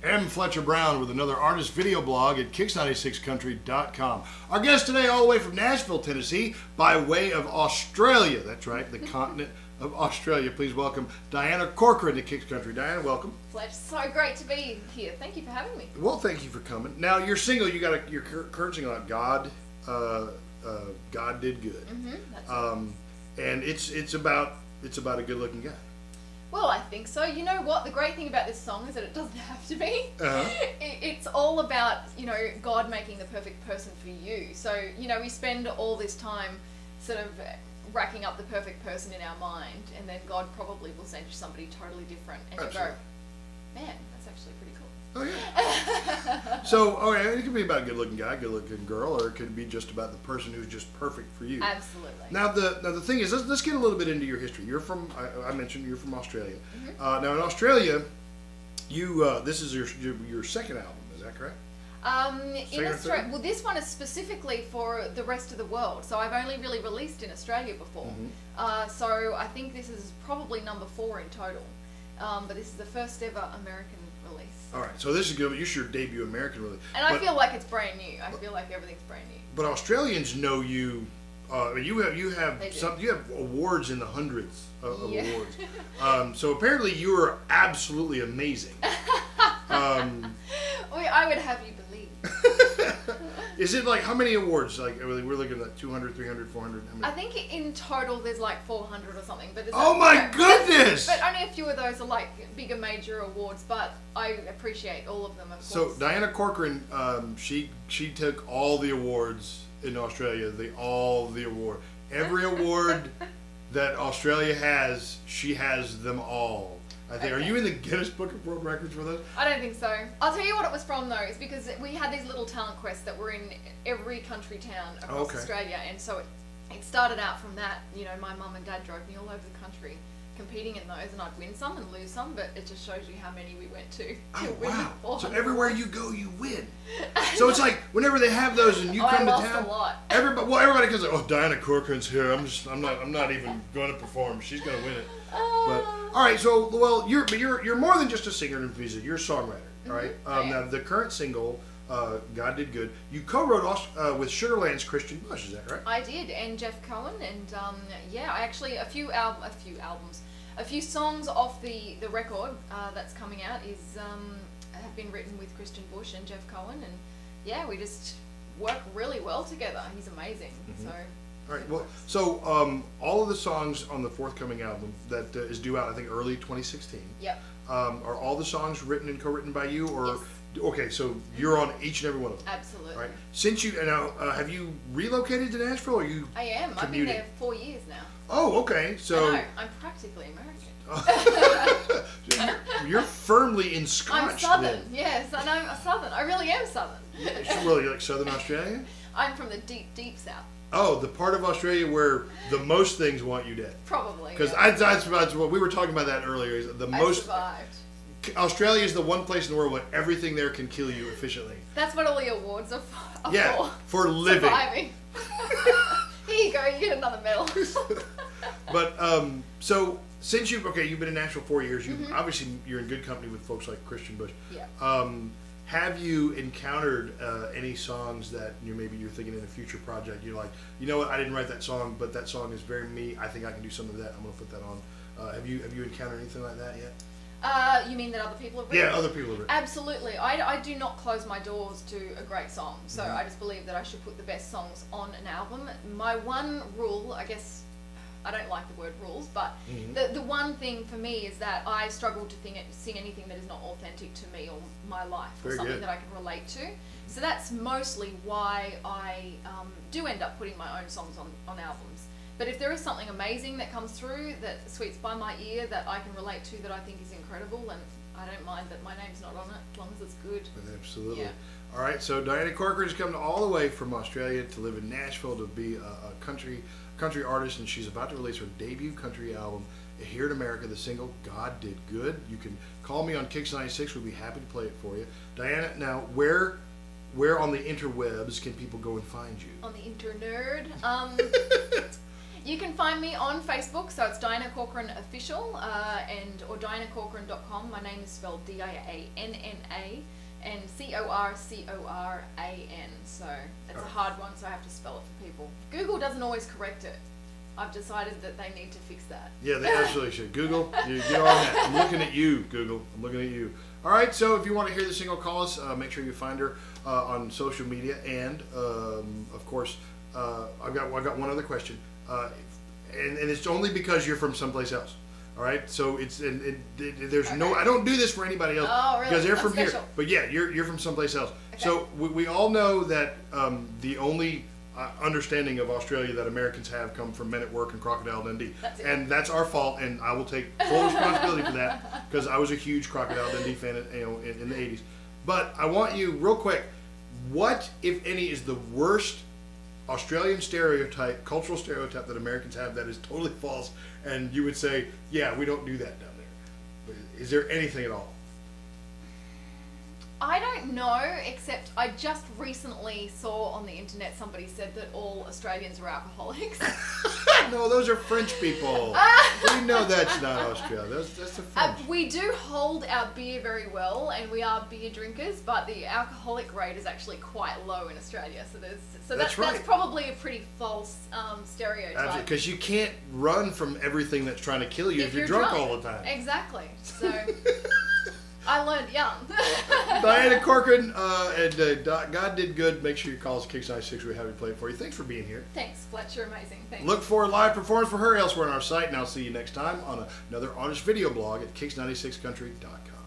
M. Fletcher Brown with another artist video blog at kicks96country.com. Our guest today, all the way from Nashville, Tennessee, by way of Australia. That's right, the continent of Australia. Please welcome Dianna Corcoran to Kicks Country. Dianna, welcome. Fletch, so great to be here. Thank you for having me. Well, thank you for coming. Now, your single, you got your current single out, God Did Good. That's right. And it's about a good-looking guy. Well, I think so. You know what? The great thing about this song is that it doesn't have to be. It's all about, God making the perfect person for you. So, we spend all this time sort of racking up the perfect person in our mind, and then God probably will send you somebody totally different, and you go, man, that's actually pretty cool. Oh, yeah. So, it could be about a good-looking guy, good-looking girl, or it could be just about the person who's just perfect for you. Absolutely. Now, the thing is, let's get a little bit into your history. You're from, I mentioned you're from Australia. Now, in Australia, this is your second album, is that correct? In Australia, well, this one is specifically for the rest of the world. So I've only really released in Australia before. So I think this is probably number 4 in total. But this is the first ever American release. All right, so this is good. This is your debut American release. And I feel like it's brand new. I feel like everything's brand new. But Australians know you. You have awards in the hundreds of awards. So apparently you are absolutely amazing. I would have you believe. Is it like how many awards? Like we're looking at 200, 300, 400. How many? I think in total there's like 400 or something. But oh my goodness! But only a few of those are like bigger major awards. But I appreciate all of them, of course. So Dianna Corcoran, she took all the awards in Australia. All the award, every award that Australia has, she has them all. I think. Okay. Are you in the Guinness Book of World Records for those? I don't think so. I'll tell you what it was from though. It's because we had these little talent quests that were in every country town across Australia, and so it started out from that. My mum and dad drove me all over the country competing in those, and I'd win some and lose some, but it just shows you how many we went to. Oh wow! So everywhere you go, you win. So it's like whenever they have those and you come to town, I lost a lot. Everybody goes, "Oh, Dianna Corcoran's here. I'm not even going to perform. She's going to win it." But all right, so you're more than just a singer and music. You're a songwriter, all right? Now the current single, God Did Good, you co-wrote with Sugarland's Christian Bush. Is that right? I did, and Jeff Cohen, and I actually a few albums, a few songs off the record that's coming out have been written with Christian Bush and Jeff Cohen, and we just work really well together. He's amazing. So. All right. Well, so all of the songs on the forthcoming album that is due out, I think, early 2016. Yep. Are all the songs written and co-written by you, or yes. Okay? So you're on each and every one of them. Absolutely. All right. Since you now, have you relocated to Nashville? Or are you? I am. Commuting? I've been there 4 years now. Oh, okay. So. I know. I'm practically American. You're firmly in Scotch. I'm Southern. Then. Yes, and I'm a Southern. I really am Southern. Well, you're like Southern Australia? I'm from the deep, deep South. Oh, the part of Australia where the most things want you dead. Probably. Because that's what we were talking about that earlier. Is I survived. Australia is the one place in the world where everything there can kill you efficiently. That's what all the awards are for. Yeah, for living. Surviving. Here you go. You get another medal. But so since you've been in Nashville 4 years, obviously you're in good company with folks like Christian Bush. Yeah. Have you encountered any songs that maybe you're thinking in a future project? You're like, you know what? I didn't write that song, but that song is very me. I think I can do some of that. I'm going to put that on. Have you encountered anything like that yet? You mean that other people have written? Yeah, other people have written. Absolutely. I do not close my doors to a great song. So I just believe that I should put the best songs on an album. My one rule, I guess, I don't like the word rules, but the one thing for me is that I struggle to sing anything that is not authentic to me or my life, or something that I can relate to. So that's mostly why I do end up putting my own songs on albums. But if there is something amazing that comes through that sweets by my ear that I can relate to, that I think is incredible, and I don't mind that my name's not on it as long as it's good. Absolutely. Yeah. All right, so Dianna Corcoran has come all the way from Australia to live in Nashville to be a country artist, and she's about to release her debut country album here in America, the single God Did Good. You can call me on Kicks96. We'll be happy to play it for you. Dianna, now where on the interwebs can people go and find you? On the internerd? You can find me on Facebook, so it's Dianna Corcoran Official, or DiannaCorcoran.com. My name is spelled Dianna and Corcoran. So it's a hard one, so I have to spell it for people. Google doesn't always correct it. I've decided that they need to fix that. Yeah, they absolutely should. Google, you get on that. I'm looking at you, Google. I'm looking at you. All right, so if you want to hear the single, call us. Make sure you find her on social media, and of course, I've got one other question, and it's only because you're from someplace else. All right, so there's no. I don't do this for anybody else because they're from here. But yeah, you're from someplace else. Okay. So we all know that the only understanding of Australia that Americans have come from Men at Work and Crocodile Dundee, and that's our fault, and I will take full responsibility for that because I was a huge Crocodile Dundee fan, in the '80s. But I want you real quick. What, if any, is the worst Australian stereotype, cultural stereotype that Americans have that is totally false, and you would say, yeah, we don't do that down there? Is there anything at all? I don't know, except I just recently saw on the internet somebody said that all Australians are alcoholics. No, those are French people. We know that's not Australia. That's the French. We do hold our beer very well, and we are beer drinkers, but the alcoholic rate is actually quite low in Australia. So that's probably a pretty false stereotype. Because you can't run from everything that's trying to kill you if you're drunk all the time. Exactly. So I learned young. Dianna Corcoran, and God did good. Make sure you call us Kicks96. We have you play it for you. Thanks for being here. Thanks, Fletcher. Amazing. Thanks. Look for a live performance for her elsewhere on our site, and I'll see you next time on another honest video blog at Kicks96country.com.